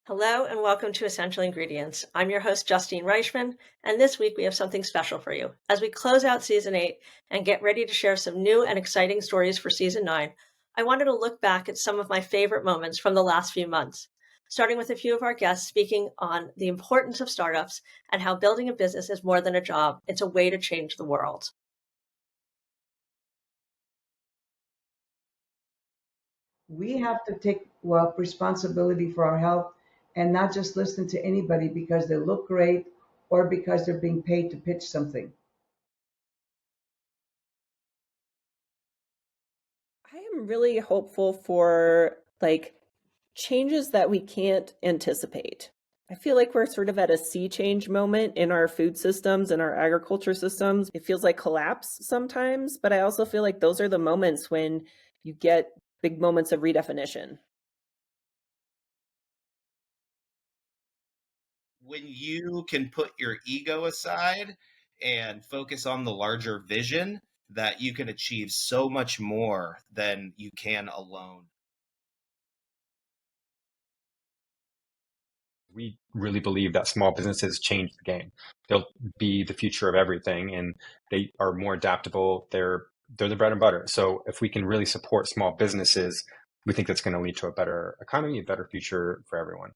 Hello and welcome to Essential Ingredients. I'm your host, Justine Reichman, and this week we have something special for you. As we close out season 8 and get ready to share some new and exciting stories for season 9, I wanted to look back at some of my favorite moments from the last few months, starting with a few of our guests speaking on the importance of startups and how building a business is more than a job, it's a way to change the world. We have to take responsibility for our health and not just listen to anybody because they look great or because they're being paid to pitch something. I am really hopeful for changes that we can't anticipate. I feel like we're sort of at a sea change moment in our food systems and our agriculture systems. It feels like collapse sometimes, but I also feel like those are the moments when you get big moments of redefinition. When you can put your ego aside and focus on the larger vision, that you can achieve so much more than you can alone. We really believe that small businesses change the game. They'll be the future of everything, and they are more adaptable. They're the bread and butter. So if we can really support small businesses, we think that's going to lead to a better economy, a better future for everyone.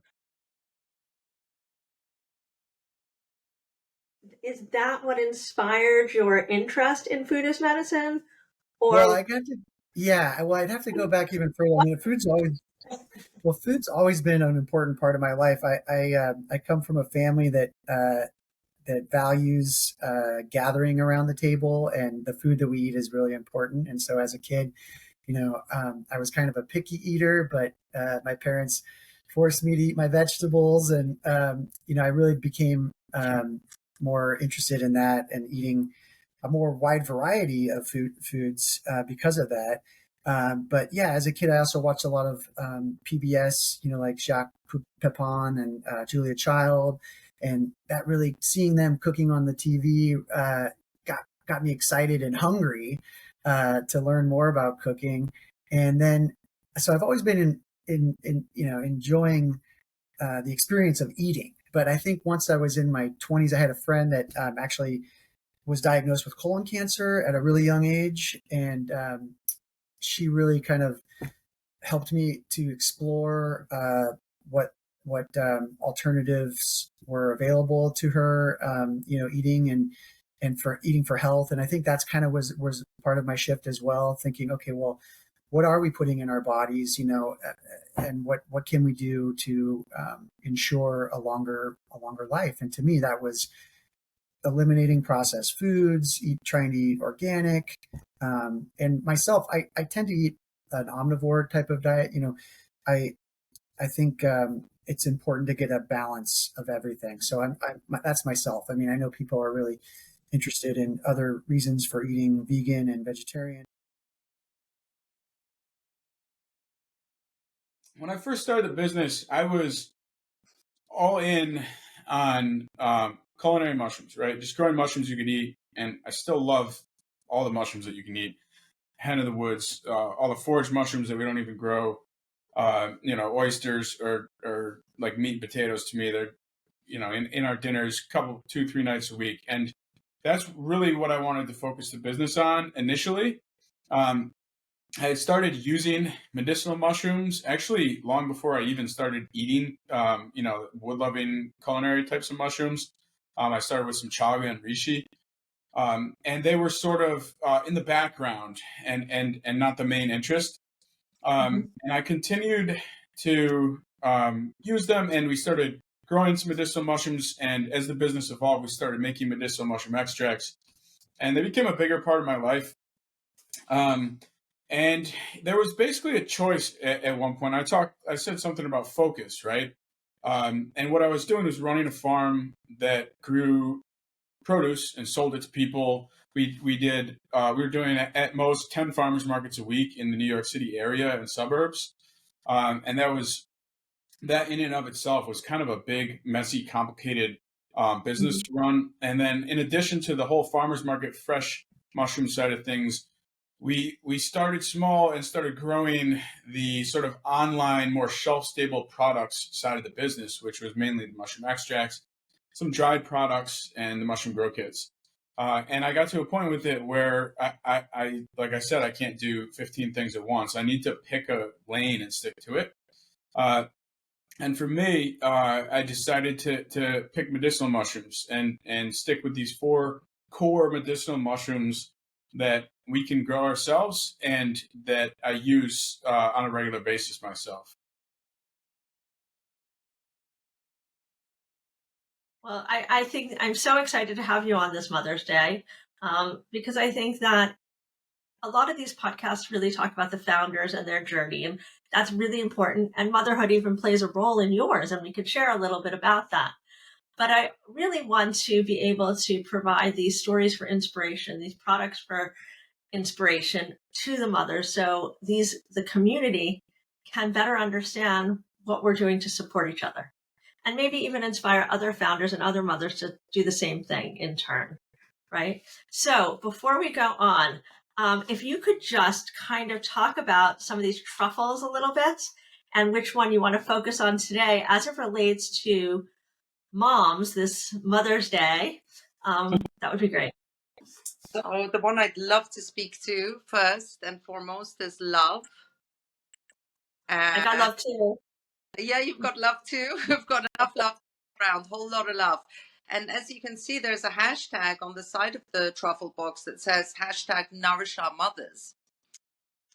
Is that what inspired your interest in food as medicine? Or Well, I'd have to go back even further. I mean, food's always been an important part of my life. I come from a family that values gathering around the table, and the food that we eat is really important. And so, as a kid, I was kind of a picky eater, but my parents forced me to eat my vegetables, and I really became more interested in that and eating a more wide variety of foods because of that. But yeah, as a kid, I also watched a lot of PBS, like Jacques Pepin and Julia Child, and that really seeing them cooking on the TV got me excited and hungry to learn more about cooking. And then, so I've always been enjoying the experience of eating. But I think once I was in my 20s, I had a friend that actually was diagnosed with colon cancer at a really young age, and she really kind of helped me to explore what alternatives were available to her, eating and for eating for health. And I think that's kind of was part of my shift as well, thinking, okay, well, what are we putting in our bodies, and what can we do to ensure a longer life? And to me, that was eliminating processed foods, trying to eat organic. And myself, I tend to eat an omnivore type of diet. I think it's important to get a balance of everything. So that's myself. I mean, I know people are really interested in other reasons for eating vegan and vegetarian. When I first started the business, I was all in on culinary mushrooms, right? Just growing mushrooms you can eat. And I still love all the mushrooms that you can eat. Hen of the woods, all the forage mushrooms that we don't even grow, oysters or like meat and potatoes to me. They're, in our dinners, 2-3 nights a week. And that's really what I wanted to focus the business on initially. I started using medicinal mushrooms actually long before I even started eating, wood-loving culinary types of mushrooms. I started with some chaga and reishi, and they were sort of in the background and not the main interest. And I continued to use them, and we started growing some medicinal mushrooms. And as the business evolved, we started making medicinal mushroom extracts, and they became a bigger part of my life. And there was basically a choice at one point. I said something about focus, right? And what I was doing was running a farm that grew produce and sold it to people. We were doing at most 10 farmers markets a week in the New York City area and suburbs. And that in and of itself was kind of a big, messy, complicated business to run. And then in addition to the whole farmers market fresh mushroom side of things, we started small and started growing the sort of online, more shelf-stable products side of the business, which was mainly the mushroom extracts, some dried products, and the mushroom grow kits. And I got to a point with it where I, like I said, I can't do 15 things at once. I need to pick a lane and stick to it. And for me, I decided to pick medicinal mushrooms and stick with these 4 core medicinal mushrooms that we can grow ourselves and that I use on a regular basis myself. Well, I think I'm so excited to have you on this Mother's Day, because I think that a lot of these podcasts really talk about the founders and their journey, and that's really important. And motherhood even plays a role in yours, and we could share a little bit about that. But I really want to be able to provide these stories for inspiration, these products for inspiration to the mothers, so the community can better understand what we're doing to support each other, and maybe even inspire other founders and other mothers to do the same thing in turn, right? So before we go on, if you could just kind of talk about some of these truffles a little bit and which one you want to focus on today as it relates to moms this Mother's Day, that would be great. So the one I'd love to speak to first and foremost is love. I got love too. Yeah, you've got love too. We've got enough love around, whole lot of love. And as you can see, there's a hashtag on the side of the truffle box that says hashtag nourish our mothers.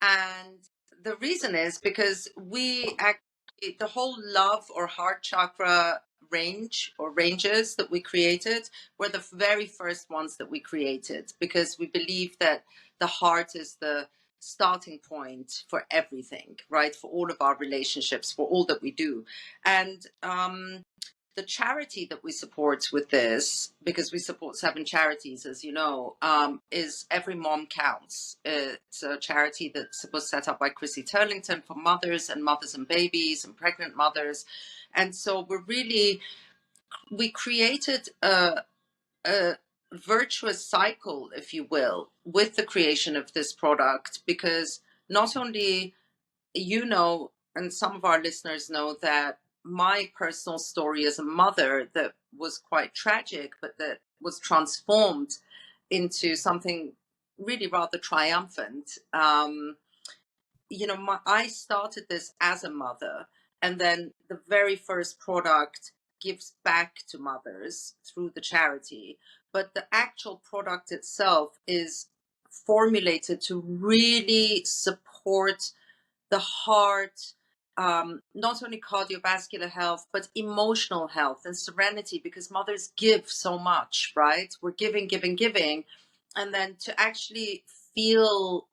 And the reason is because we actually, the whole love or heart chakra range or ranges that we created were the very first ones that we created, because we believe that the heart is the starting point for everything, right? For all of our relationships, for all that we do. And the charity that we support with this, because we support 7 charities, as you know, is Every Mom Counts. It's a charity that was set up by Chrissy Turlington for mothers and babies and pregnant mothers. And so we created a virtuous cycle, if you will, with the creation of this product, because not only and some of our listeners know that my personal story as a mother that was quite tragic, but that was transformed into something really rather triumphant. I started this as a mother, and then the very first product gives back to mothers through the charity. But the actual product itself is formulated to really support the heart, not only cardiovascular health, but emotional health and serenity, because mothers give so much, right? We're giving, giving, giving. And then to actually feel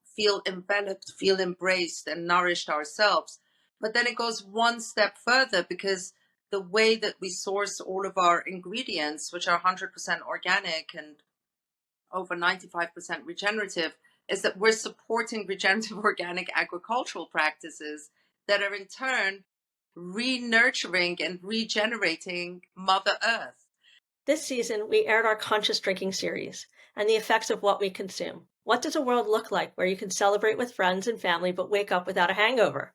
enveloped, feel embraced and nourished ourselves. But then it goes one step further, because the way that we source all of our ingredients, which are 100% organic and over 95% regenerative, is that we're supporting regenerative organic agricultural practices that are in turn re-nurturing and regenerating Mother Earth. This season, we aired our Conscious Drinking series and the effects of what we consume. What does a world look like where you can celebrate with friends and family but wake up without a hangover?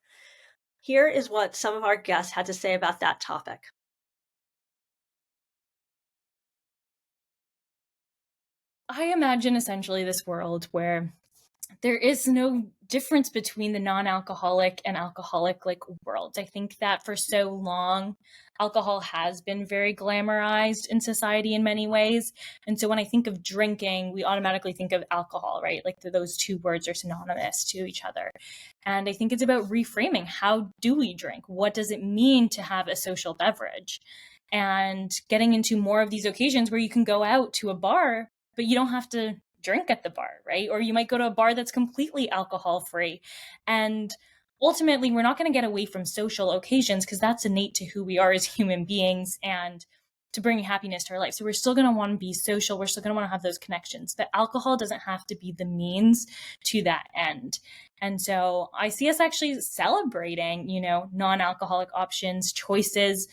Here is what some of our guests had to say about that topic. I imagine essentially this world where there is no difference between the non-alcoholic and alcoholic worlds. I think that for so long, alcohol has been very glamorized in society in many ways. And so when I think of drinking, we automatically think of alcohol, right? Like those 2 words are synonymous to each other. And I think it's about reframing. How do we drink? What does it mean to have a social beverage? And getting into more of these occasions where you can go out to a bar, but you don't have to drink at the bar, right? Or you might go to a bar that's completely alcohol free. And ultimately, we're not going to get away from social occasions, because that's innate to who we are as human beings and to bring happiness to our life. So we're still going to want to be social. We're still going to want to have those connections, but alcohol doesn't have to be the means to that end. And so I see us actually celebrating, non-alcoholic options, choices,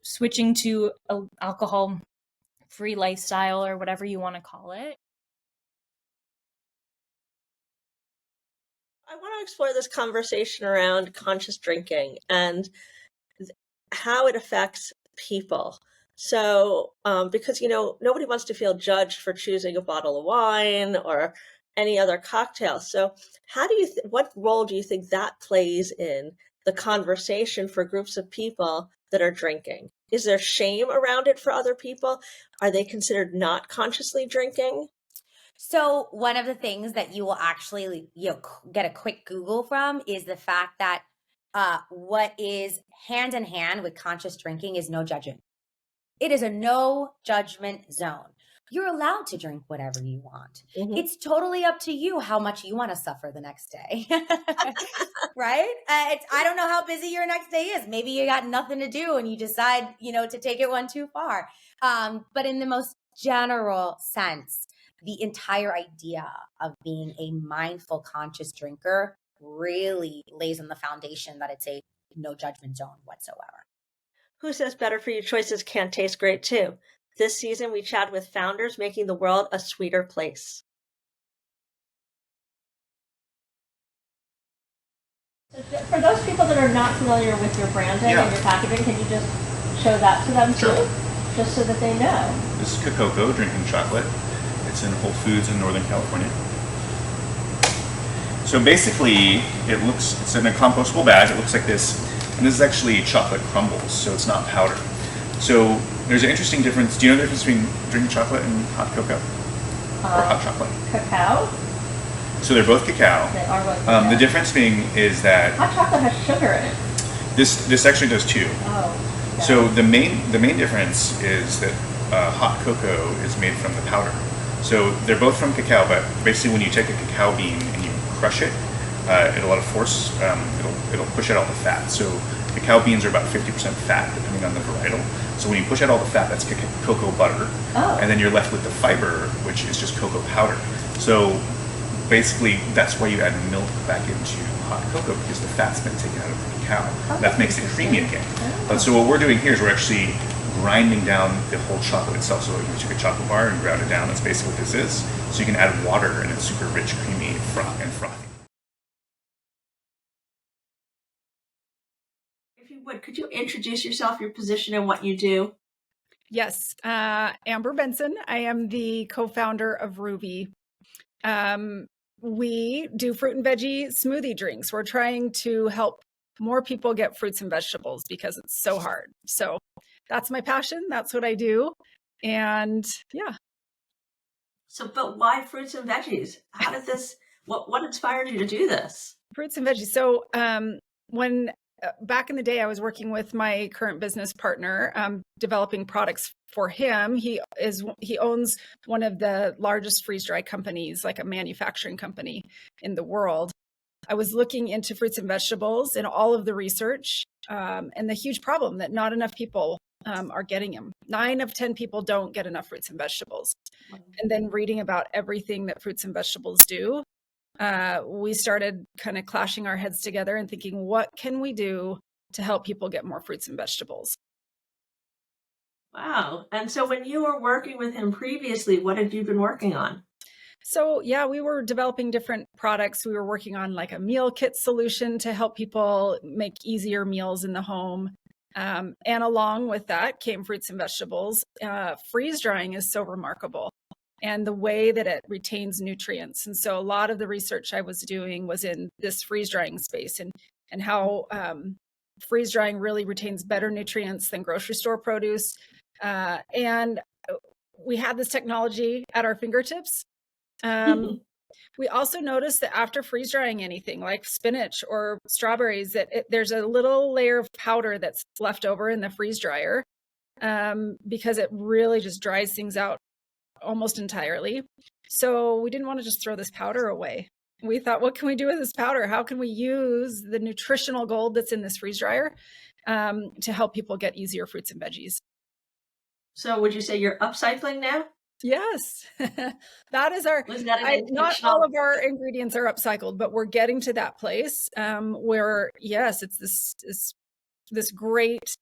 switching to an alcohol-free lifestyle or whatever you want to call it. I want to explore this conversation around conscious drinking and how it affects people. So, because, nobody wants to feel judged for choosing a bottle of wine or any other cocktail. So, what role do you think that plays in the conversation for groups of people that are drinking? Is there shame around it for other people? Are they considered not consciously drinking? So one of the things that you will actually get a quick Google from is the fact that what is hand in hand with conscious drinking is no judgment. It is a no judgment zone. You're allowed to drink whatever you want. It's totally up to you how much you want to suffer the next day. Right? I don't know how busy your next day is. Maybe you got nothing to do and you decide, to take it one too far. But in the most general sense, the entire idea of being a mindful, conscious drinker really lays on the foundation that it's a no judgment zone whatsoever. Who says better for you choices can't taste great too? This season, we chat with founders making the world a sweeter place. For those people that are not familiar with your branding and your packaging, can you just show that to them too? Just so that they know. This is Cocoa drinking chocolate. It's in Whole Foods in Northern California. So basically, it's in a compostable bag. It looks like this. And this is actually chocolate crumbles, so it's not powder. So there's an interesting difference. Do you know the difference between drinking chocolate and hot cocoa? Or hot chocolate? Cacao? So they're both cacao. They are both cacao. The difference being is that hot chocolate has sugar in it. this actually does too. Oh. Yeah. So the main difference is that hot cocoa is made from the powder. So they're both from cacao, but basically when you take a cacao bean and you crush it, at a lot of force, it'll push out all the fat. So cacao beans are about 50% fat, depending on the varietal. So when you push out all the fat, that's cocoa butter, and then you're left with the fiber, which is just cocoa powder. So basically, that's why you add milk back into hot cocoa, because the fat's been taken out of the cacao. That makes it creamy again. But so what we're doing here is we're actually grinding down the whole chocolate itself. So you took a chocolate bar and ground it down. That's basically what this is. So you can add water, and it's super rich, creamy, and frothy. If you would, could you introduce yourself, your position, and what you do? Yes, Amber Benson. I am the co-founder of Ruby. We do fruit and veggie smoothie drinks. We're trying to help more people get fruits and vegetables because it's so hard. So that's my passion. That's what I do. And yeah. So, but why fruits and veggies? How did this, what inspired you to do this? Fruits and veggies. So when back in the day, I was working with my current business partner, developing products for him. He owns one of the largest freeze dry companies, like a manufacturing company in the world. I was looking into fruits and vegetables and all of the research, and the huge problem that not enough people are getting them. 9 of 10 people don't get enough fruits and vegetables. And then reading about everything that fruits and vegetables do, we started kind of clashing our heads together and thinking, what can we do to help people get more fruits and vegetables? Wow. And so when you were working with him previously, what had you been working on? So yeah, we were developing different products. We were working on like a meal kit solution to help people make easier meals in the home. And along with that came fruits and vegetables. Freeze drying is so remarkable, and the way that it retains nutrients. And so a lot of the research I was doing was in this freeze drying space, and how freeze drying really retains better nutrients than grocery store produce. And we had this technology at our fingertips. We also noticed that after freeze drying anything like spinach or strawberries, that there's a little layer of powder that's left over in the freeze dryer, because it really just dries things out almost entirely. So we didn't want to just throw this powder away. We thought, what can we do with this powder? How can we use the nutritional gold that's in this freeze dryer to help people get easier fruits and veggies? So would you say you're upcycling now? Yes, that is our, not all of our ingredients are upcycled, but we're getting to that place where, yes, it's this great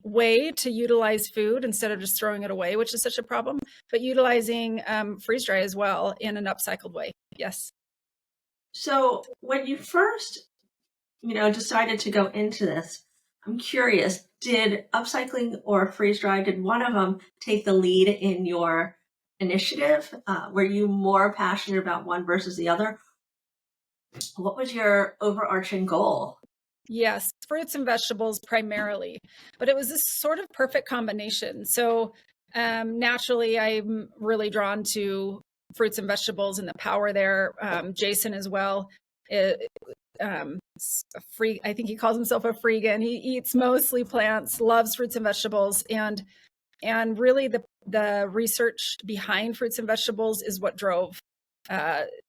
way to utilize food instead of just throwing it away, which is such a problem, but utilizing freeze dry as well in an upcycled way. Yes. So when you first, decided to go into this, I'm curious, did upcycling or freeze dry, did one of them take the lead in your initiative? Were you more passionate about one versus the other? What was your overarching goal? Yes, fruits and vegetables primarily, but it was this sort of perfect combination. So naturally, I'm really drawn to fruits and vegetables and the power there. Jason as well. I think he calls himself a freegan. He eats mostly plants, loves fruits and vegetables, and really the research behind fruits and vegetables is what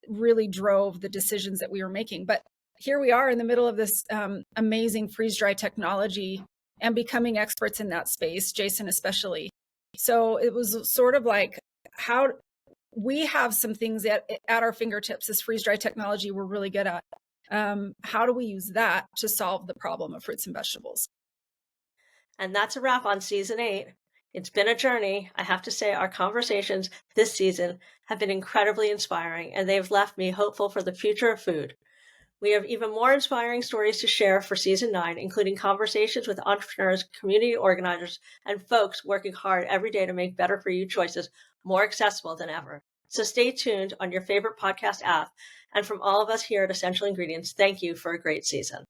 really drove the decisions that we were making. But here we are in the middle of this amazing freeze dry technology and becoming experts in that space, Jason especially. So it was sort of like, how we have some things at our fingertips, this freeze dry technology we're really good at. How do we use that to solve the problem of fruits and vegetables? And that's a wrap on season 8. It's been a journey. I have to say, our conversations this season have been incredibly inspiring, and they've left me hopeful for the future of food. We have even more inspiring stories to share for season 9, including conversations with entrepreneurs, community organizers, and folks working hard every day to make better for you choices more accessible than ever. So stay tuned on your favorite podcast app. And from all of us here at Essential Ingredients, thank you for a great season.